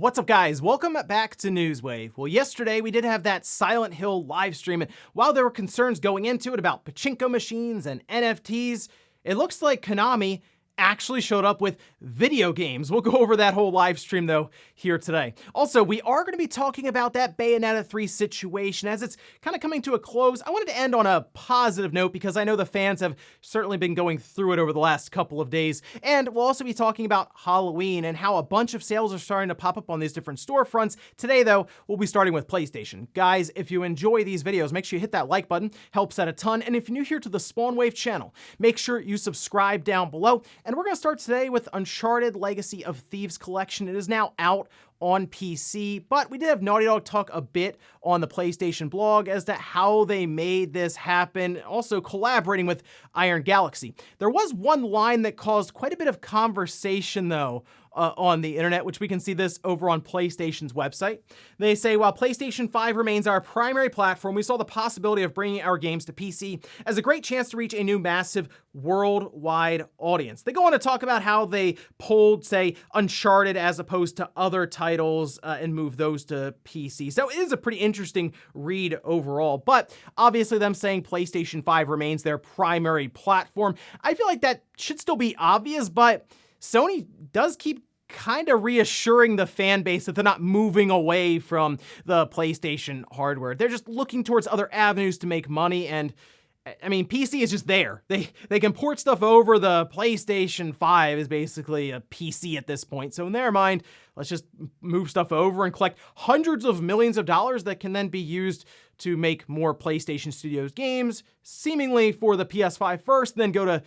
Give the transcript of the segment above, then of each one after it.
What's up, guys? Welcome back to Newswave. Well, yesterday we did have that Silent Hill live stream, and while there were concerns going into it about pachinko machines and NFTs, it looks like Konami actually showed up with video games. We'll go over that whole live stream though here today. Also, we are going to be talking about that Bayonetta 3 situation as it's kind of coming to a close. I wanted to end on a positive note because I know the fans have certainly been going through it over the last couple of days. And we'll also be talking about Halloween and how a bunch of sales are starting to pop up on these different storefronts. Today though, we'll be starting with PlayStation. Guys, if you enjoy these videos, make sure you hit that like button, helps out a ton. And if you're new here to the Spawnwave channel, make sure you subscribe down below. And we're going to start today with Uncharted Legacy of Thieves Collection. It is now out on PC, but we did have Naughty Dog talk a bit on the PlayStation blog as to how they made this happen, also collaborating with Iron Galaxy. There was one line that caused quite a bit of conversation though on the internet, which we can see this over on PlayStation's website. They say, while PlayStation 5 remains our primary platform, we saw the possibility of bringing our games to PC as a great chance to reach a new massive worldwide audience. They go on to talk about how they pulled, say, Uncharted as opposed to other titles and moved those to PC. So it is a pretty interesting read overall, but obviously them saying PlayStation 5 remains their primary platform, I feel like that should still be obvious, but Sony does keep kind of reassuring the fan base that they're not moving away from the PlayStation hardware. They're just looking towards other avenues to make money, and I mean, PC is just there. They can port stuff over. The PlayStation 5 is basically a PC at this point. So in their mind, let's just move stuff over and collect hundreds of millions of dollars that can then be used to make more PlayStation Studios games, seemingly for the PS5 first, then go to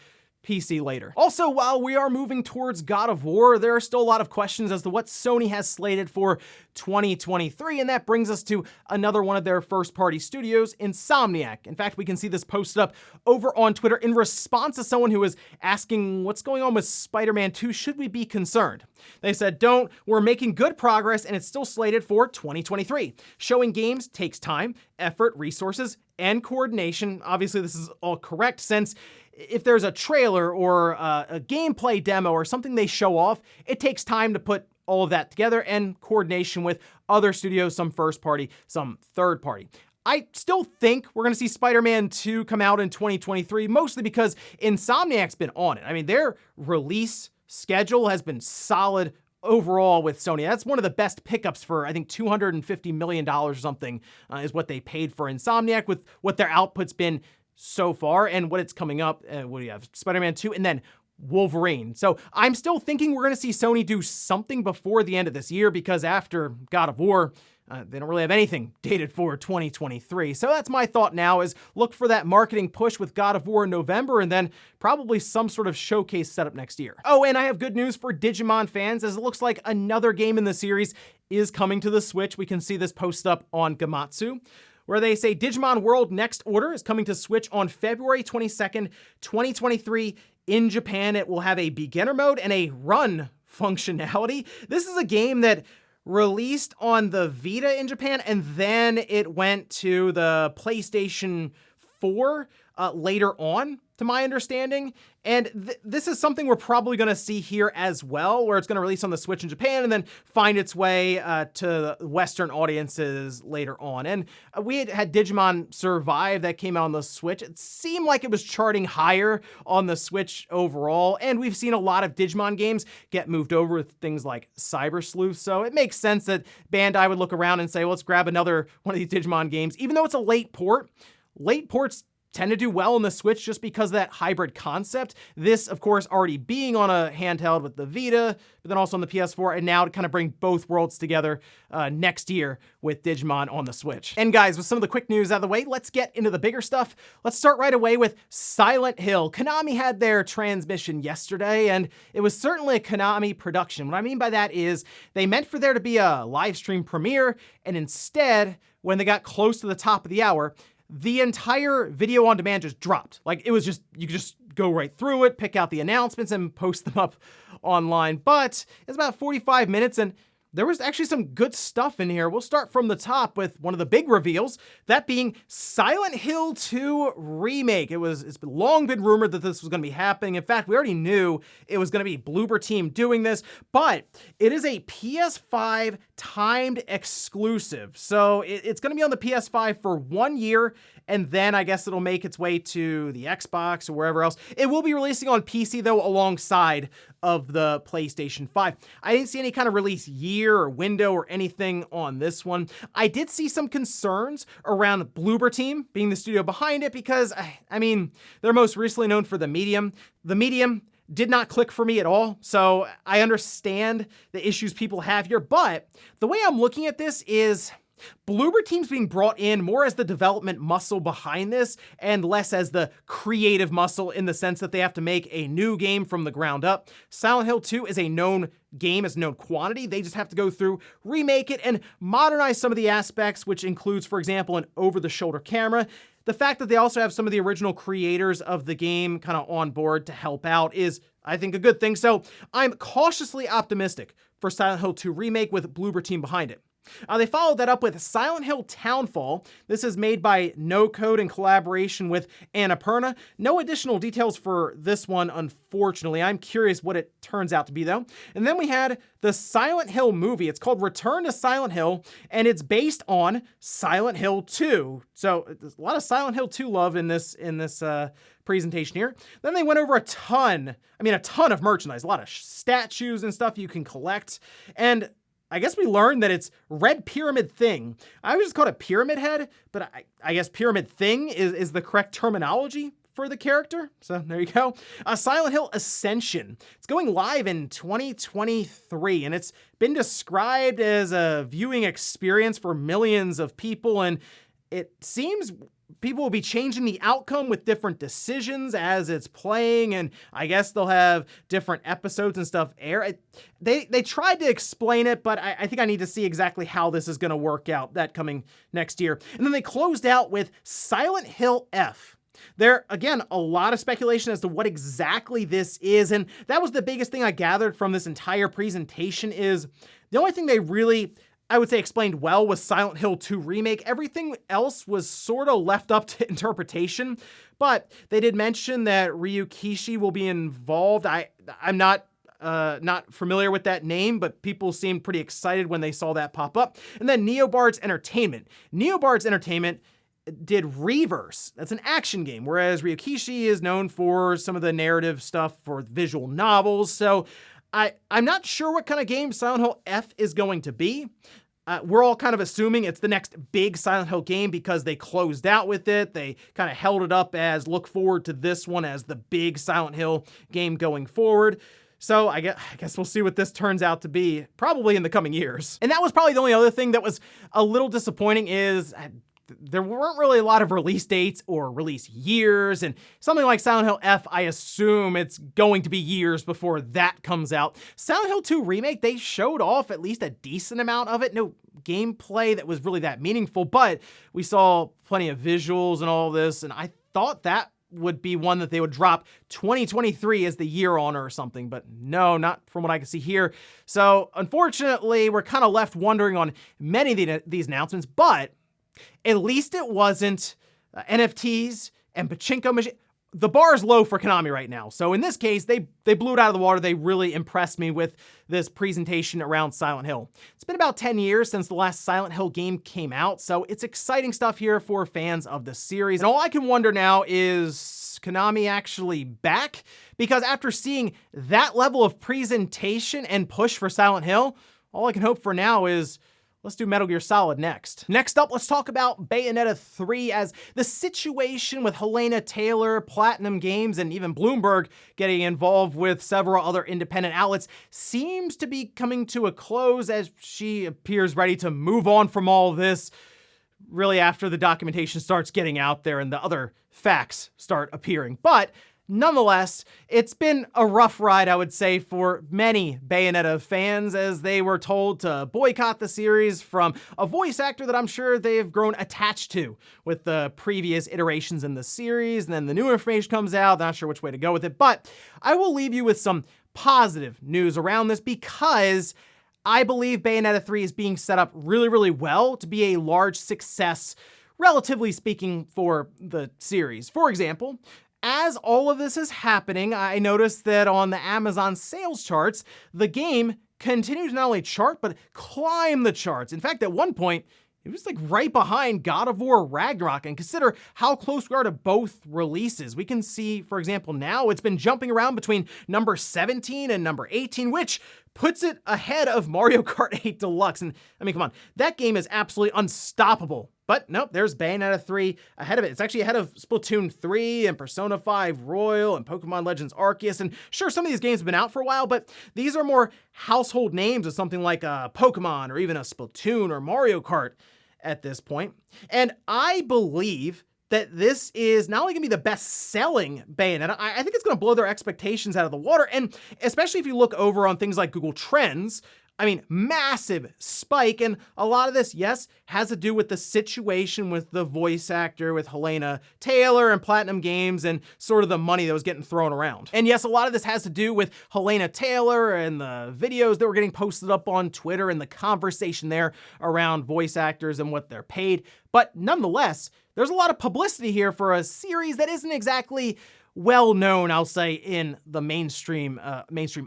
PC later. Also, while we are moving towards God of War, there are still a lot of questions as to what Sony has slated for 2023, and that brings us to another one of their first-party studios, Insomniac. In fact, we can see this posted up over on Twitter in response to someone who was asking what's going on with Spider-Man 2, should we be concerned? They said, don't, we're making good progress and it's still slated for 2023. Showing games takes time, effort, resources, and coordination. Obviously, this is all correct since if there's a trailer or a gameplay demo or something they show off, it takes time to put all of that together and coordination with other studios, some first party, some third party. I still think we're going to see Spider-Man 2 come out in 2023, mostly because Insomniac's been on it. I mean, their release schedule has been solid overall with Sony. That's one of the best pickups for, I think, $250 million or something is what they paid for Insomniac with what their output's been so far and what it's coming up. What do you have? Spider-Man 2 and then Wolverine. So I'm still thinking we're going to see Sony do something before the end of this year because after God of War, they don't really have anything dated for 2023. So that's my thought now is look for that marketing push with God of War in November and then probably some sort of showcase setup next year. Oh, and I have good news for Digimon fans as it looks like another game in the series is coming to the Switch. We can see this post up on Gamatsu, where they say Digimon World Next Order is coming to Switch on February 22nd, 2023 in Japan. It will have a beginner mode and a run functionality. This is a game that released on the Vita in Japan, and then it went to the PlayStation 4 later on, to my understanding. And this is something we're probably going to see here as well, where it's going to release on the Switch in Japan and then find its way to Western audiences later on. And we had Digimon Survive that came out on the Switch. It seemed like it was charting higher on the Switch overall, and we've seen a lot of Digimon games get moved over with things like Cyber Sleuth, so it makes sense that Bandai would look around and say, well, let's grab another one of these Digimon games. Even though it's a late port, late ports tend to do well on the Switch just because of that hybrid concept. This, of course, already being on a handheld with the Vita, but then also on the PS4, and now to kind of bring both worlds together next year with Digimon on the Switch. And guys, with some of the quick news out of the way, let's get into the bigger stuff. Let's start right away with Silent Hill. Konami had their transmission yesterday, and it was certainly a Konami production. What I mean by that is they meant for there to be a live stream premiere, and instead, when they got close to the top of the hour, the entire video on demand just dropped. Like it was just, you could just go right through it, pick out the announcements and post them up online. But it's about 45 minutes and there was actually some good stuff in here. We'll start from the top with one of the big reveals, that being Silent Hill 2 Remake. It's long been rumored that this was going to be happening. In fact, we already knew it was going to be Bloober Team doing this, but it is a PS5 timed exclusive. So it's going to be on the PS5 for 1 year, and then I guess it'll make its way to the Xbox or wherever else. It will be releasing on PC, though, alongside of the PlayStation 5. I didn't see any kind of release year or window or anything on this one. I did see some concerns around Bloober Team being the studio behind it because, I mean, they're most recently known for The Medium. The Medium did not click for me at all, so I understand the issues people have here, but the way I'm looking at this is Bloober Team's being brought in more as the development muscle behind this and less as the creative muscle, in the sense that they have to make a new game from the ground up. Silent Hill 2 is a known game, is a known quantity. They just have to go through, remake it, and modernize some of the aspects, which includes, for example, an over-the-shoulder camera. The fact that they also have some of the original creators of the game kind of on board to help out is, I think, a good thing. So I'm cautiously optimistic for Silent Hill 2 Remake with Bloober Team behind it. They followed that up with Silent Hill Townfall. This is made by No Code in collaboration with Annapurna. No additional details for this one, unfortunately. I'm curious what it turns out to be, though. And then we had the Silent Hill movie. It's called Return to Silent Hill, and it's based on Silent Hill 2. So there's a lot of Silent Hill 2 love in this presentation here. Then they went over a ton of merchandise, a lot of statues and stuff you can collect. And I guess we learned that it's Red Pyramid Thing. I always just called it Pyramid Head, but I guess Pyramid Thing is the correct terminology for the character. So there you go. Silent Hill Ascension. It's going live in 2023, and it's been described as a viewing experience for millions of people, and it seems people will be changing the outcome with different decisions as it's playing, and I guess they'll have different episodes and stuff air. They tried to explain it, but I think I need to see exactly how this is going to work out, that coming next year. And then they closed out with Silent Hill F. There, again, a lot of speculation as to what exactly this is, and that was the biggest thing I gathered from this entire presentation. Is the only thing they really, I would say, explained well was Silent Hill 2 Remake. Everything else was sort of left up to interpretation, but they did mention that Ryukishi will be involved. I'm not familiar with that name, but people seemed pretty excited when they saw that pop up. And then Neobards Entertainment. Neobards Entertainment did Reverse. That's an action game, whereas Ryukishi is known for some of the narrative stuff for visual novels. So I'm not sure what kind of game Silent Hill F is going to be. We're all kind of assuming it's the next big Silent Hill game because they closed out with it. They kind of held it up as look forward to this one as the big Silent Hill game going forward. So I guess we'll see what this turns out to be, probably in the coming years. And that was probably the only other thing that was a little disappointing is there weren't really a lot of release dates or release years, and something like Silent Hill F, I assume it's going to be years before that comes out. Silent Hill 2 Remake, they showed off at least a decent amount of it. No gameplay that was really that meaningful, but we saw plenty of visuals and all this, and I thought that would be one that they would drop 2023 as the year on or something, but no, not from what I can see here. So unfortunately, we're kind of left wondering on many of these announcements, but at least it wasn't NFTs and pachinko machine. The bar is low for Konami right now. So in this case, they blew it out of the water. They really impressed me with this presentation around Silent Hill. It's been about 10 years since the last Silent Hill game came out, so it's exciting stuff here for fans of the series. And all I can wonder now is Konami actually back? Because after seeing that level of presentation and push for Silent Hill, all I can hope for now is let's do Metal Gear Solid next. Next up, let's talk about Bayonetta 3, as the situation with Helena Taylor, Platinum Games, and even Bloomberg getting involved with several other independent outlets seems to be coming to a close, as she appears ready to move on from all this, really after the documentation starts getting out there and the other facts start appearing. But nonetheless, it's been a rough ride, I would say, for many Bayonetta fans, as they were told to boycott the series from a voice actor that I'm sure they've grown attached to with the previous iterations in the series. And then the new information comes out, not sure which way to go with it. But I will leave you with some positive news around this, because I believe Bayonetta 3 is being set up really, really well to be a large success, relatively speaking, for the series. For example, as all of this is happening, I noticed that on the Amazon sales charts, the game continued to not only chart, but climb the charts. In fact, at one point, it was like right behind God of War Ragnarok, and consider how close we are to both releases. We can see, for example, now it's been jumping around between number 17 and number 18, which puts it ahead of Mario Kart 8 Deluxe. And I mean, come on, that game is absolutely unstoppable. But nope, there's Bayonetta 3 ahead of it. It's actually ahead of Splatoon 3 and Persona 5 Royal and Pokemon Legends Arceus. And sure, some of these games have been out for a while, but these are more household names of something like a Pokemon or even a Splatoon or Mario Kart at this point. And I believe that this is not only gonna be the best-selling Bayonetta, I think it's gonna blow their expectations out of the water, and especially if you look over on things like Google Trends, I mean, massive spike, and a lot of this, yes, has to do with the situation with the voice actor, with Helena Taylor and Platinum Games, and sort of the money that was getting thrown around. And yes, a lot of this has to do with Helena Taylor and the videos that were getting posted up on Twitter and the conversation there around voice actors and what they're paid. But nonetheless, there's a lot of publicity here for a series that isn't exactly well known, I'll say, in the mainstream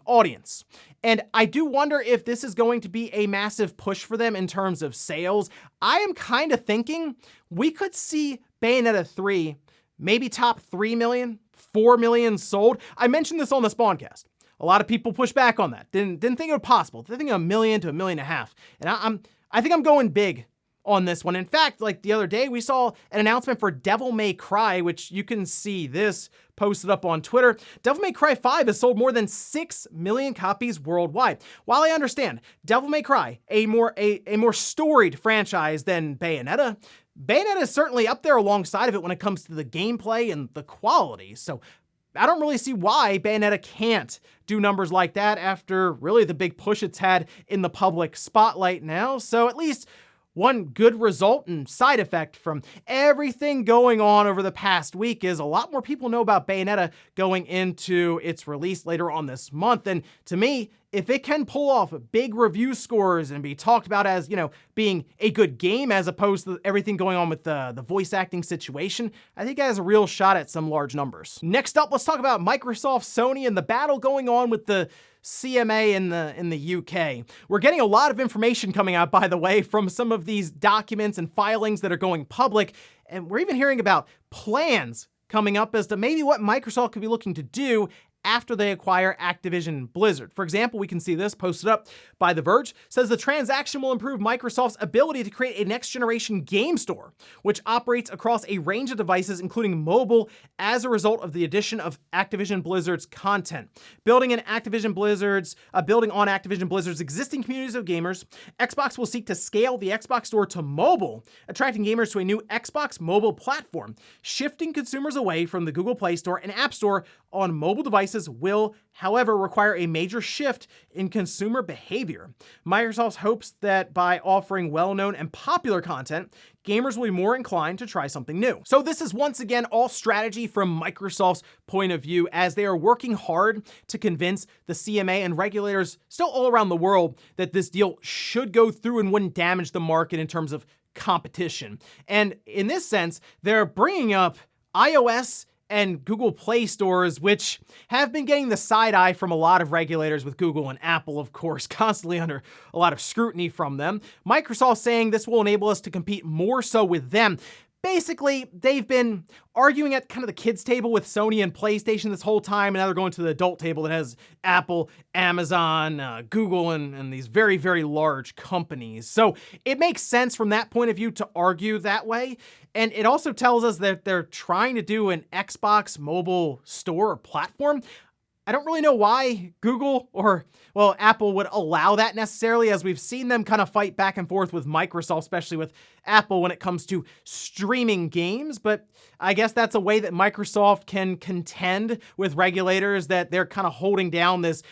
audience. And I do wonder if this is going to be a massive push for them in terms of sales. I am kind of thinking we could see Bayonetta 3 maybe top 3 million, 4 million sold. I mentioned this on the Spawncast. A lot of people push back on that. Didn't think it was possible. They're thinking 1 million to 1.5 million. And I think I'm going big on this one. In fact, like the other day, we saw an announcement for Devil May Cry, which you can see this posted up on Twitter. Devil May Cry 5 has sold more than 6 million copies worldwide. While I understand Devil May Cry, a more storied franchise than Bayonetta, Bayonetta is certainly up there alongside of it when it comes to the gameplay and the quality. So I don't really see why Bayonetta can't do numbers like that after really the big push it's had in the public spotlight now. So at least one good result and side effect from everything going on over the past week is a lot more people know about Bayonetta going into its release later on this month. And to me, if it can pull off big review scores and be talked about as, being a good game as opposed to everything going on with the voice acting situation, I think it has a real shot at some large numbers. Next up, let's talk about Microsoft, Sony, and the battle going on with the CMA in the UK. We're getting a lot of information coming out, by the way, from some of these documents and filings that are going public, and we're even hearing about plans coming up as to maybe what Microsoft could be looking to do after they acquire Activision Blizzard. For example, we can see this posted up by The Verge. It says the transaction will improve Microsoft's ability to create a next-generation game store, which operates across a range of devices, including mobile, as a result of the addition of Activision Blizzard's content. Building on Activision Blizzard's existing communities of gamers, Xbox will seek to scale the Xbox Store to mobile, attracting gamers to a new Xbox mobile platform. Shifting consumers away from the Google Play Store and App Store on mobile devices will, however, require a major shift in consumer behavior. Microsoft hopes that by offering well-known and popular content, gamers will be more inclined to try something new. So this is once again all strategy from Microsoft's point of view, as they are working hard to convince the CMA and regulators still all around the world that this deal should go through and wouldn't damage the market in terms of competition. And in this sense, they're bringing up iOS and Google Play stores, which have been getting the side eye from a lot of regulators, with Google and Apple, of course, constantly under a lot of scrutiny from them. Microsoft saying this will enable us to compete more so with them. Basically, they've been arguing at kind of the kids' table with Sony and PlayStation this whole time, and now they're going to the adult table that has Apple, Amazon, Google, and these very, very large companies. So it makes sense from that point of view to argue that way. And it also tells us that they're trying to do an Xbox mobile store or platform. I don't really know why Google or, well, Apple would allow that necessarily, as we've seen them kind of fight back and forth with Microsoft, especially with Apple when it comes to streaming games. But I guess that's a way that Microsoft can contend with regulators, that they're kind of holding down this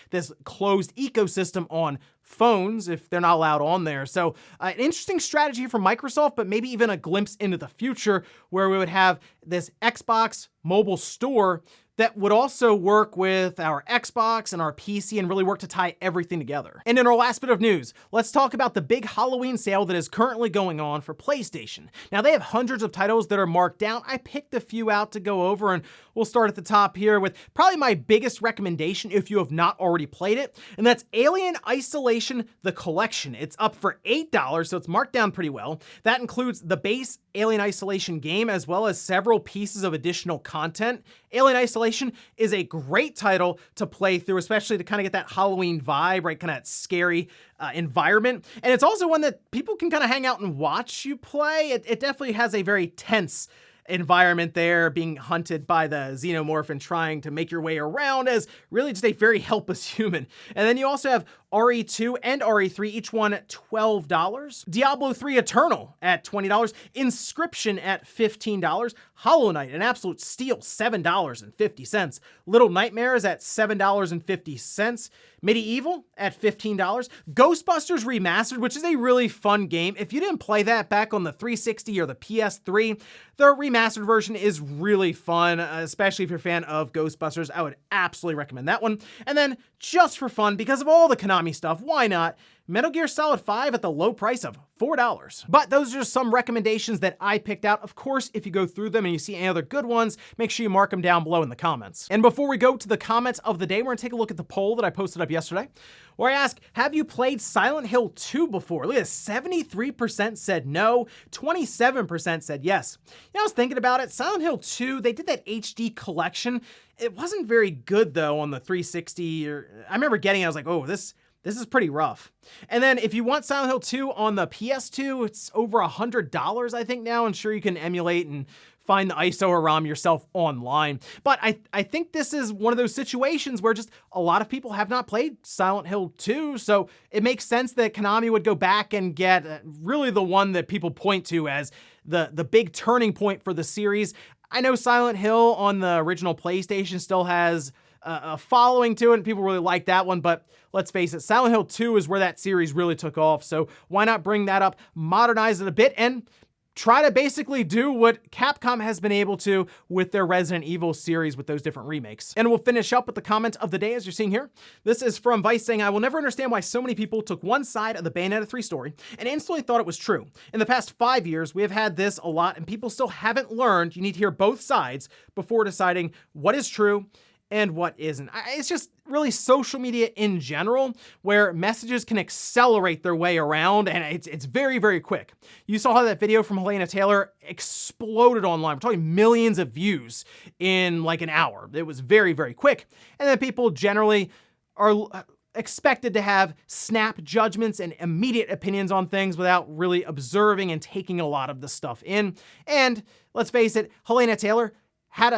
closed ecosystem on phones if they're not allowed on there. So an interesting strategy for Microsoft, but maybe even a glimpse into the future where we would have this Xbox mobile store that would also work with our Xbox and our PC and really work to tie everything together. And in our last bit of news, let's talk about the big Halloween sale that is currently going on for PlayStation. Now, they have hundreds of titles that are marked down. I picked a few out to go over, and we'll start at the top here with probably my biggest recommendation if you have not already played it, and that's Alien Isolation: The Collection. It's up for $8, so it's marked down pretty well. That includes the base Alien Isolation game as well as several pieces of additional content. Alien Isolation is a great title to play through, especially to kind of get that Halloween vibe, right? Kind of that scary environment. And it's also one that people can kind of hang out and watch you play. It definitely has a very tense environment there, being hunted by the xenomorph and trying to make your way around as really just a very helpless human. And then you also have RE2 and RE3, each one $12. Diablo 3 Eternal at $20. Inscription at $15. Hollow Knight, an absolute steal, $7.50. Little Nightmares at $7.50. Medieval at $15. Ghostbusters Remastered, which is a really fun game. If you didn't play that back on the 360 or the PS3, the remastered version is really fun, especially if you're a fan of Ghostbusters. I would absolutely recommend that one. And then, just for fun, because of all the Konami stuff, why not? Metal Gear Solid 5 at the low price of $4. But those are just some recommendations that I picked out. Of course, if you go through them and you see any other good ones, make sure you mark them down below in the comments. And before we go to the comments of the day, we're gonna take a look at the poll that I posted up yesterday, where I asked, have you played Silent Hill 2 before? Look at this, 73% said no, 27% said yes. You know, I was thinking about it, Silent Hill 2, they did that HD collection. It wasn't very good though on the 360, I remember getting it, I was like, oh, this is pretty rough. And then if you want Silent Hill 2 on the PS2, it's over $100, I think now. And sure, you can emulate and find the ISO or ROM yourself online. But I think this is one of those situations where just a lot of people have not played Silent Hill 2. So it makes sense that Konami would go back and get really the one that people point to as the big turning point for the series. I know Silent Hill on the original PlayStation still has a following to it, and people really like that one, but let's face it, Silent Hill 2 is where that series really took off, so why not bring that up, modernize it a bit, and try to basically do what Capcom has been able to with their Resident Evil series with those different remakes. And we'll finish up with the comment of the day as you're seeing here. This is from Vice saying, I will never understand why so many people took one side of the Bayonetta 3 story and instantly thought it was true. In the past 5 years, we have had this a lot and people still haven't learned you need to hear both sides before deciding what is true and what isn't. It's just really social media in general, where messages can accelerate their way around, and it's very, very quick. You saw how that video from Helena Taylor exploded online. We're talking millions of views in like an hour. It was very, very quick. And then people generally are expected to have snap judgments and immediate opinions on things without really observing and taking a lot of the stuff in. And let's face it, Helena Taylor had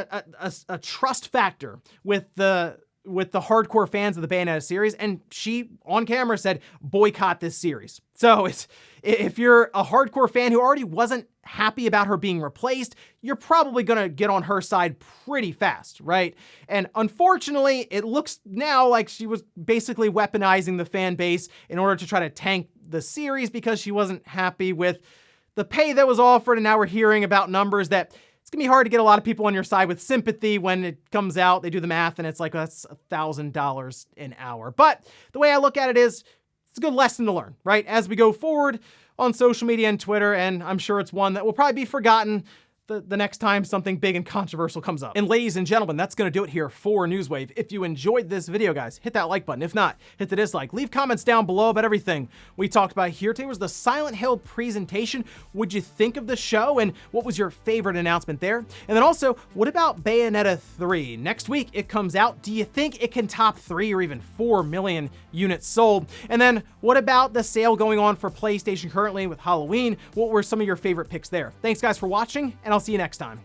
a trust factor with the hardcore fans of the Bayonetta series, and she, on camera, said, boycott this series. So if you're a hardcore fan who already wasn't happy about her being replaced, you're probably gonna get on her side pretty fast, right? And unfortunately, it looks now like she was basically weaponizing the fan base in order to try to tank the series because she wasn't happy with the pay that was offered, and now we're hearing about numbers that it's gonna be hard to get a lot of people on your side with sympathy when it comes out. They do the math and it's like, that's $1,000 an hour. But the way I look at it is, it's a good lesson to learn, right? As we go forward on social media and Twitter, and I'm sure it's one that will probably be forgotten the next time something big and controversial comes up. And ladies and gentlemen, that's gonna do it here for Newswave. If you enjoyed this video, guys, hit that like button. If not, hit the dislike. Leave comments down below about everything we talked about here. Today was the Silent Hill presentation. What'd you think of the show, and what was your favorite announcement there? And then also, what about Bayonetta 3? Next week it comes out. Do you think it can top 3 or even 4 million units sold? And then what about the sale going on for PlayStation currently with Halloween? What were some of your favorite picks there? Thanks guys for watching, and I'll see you next time.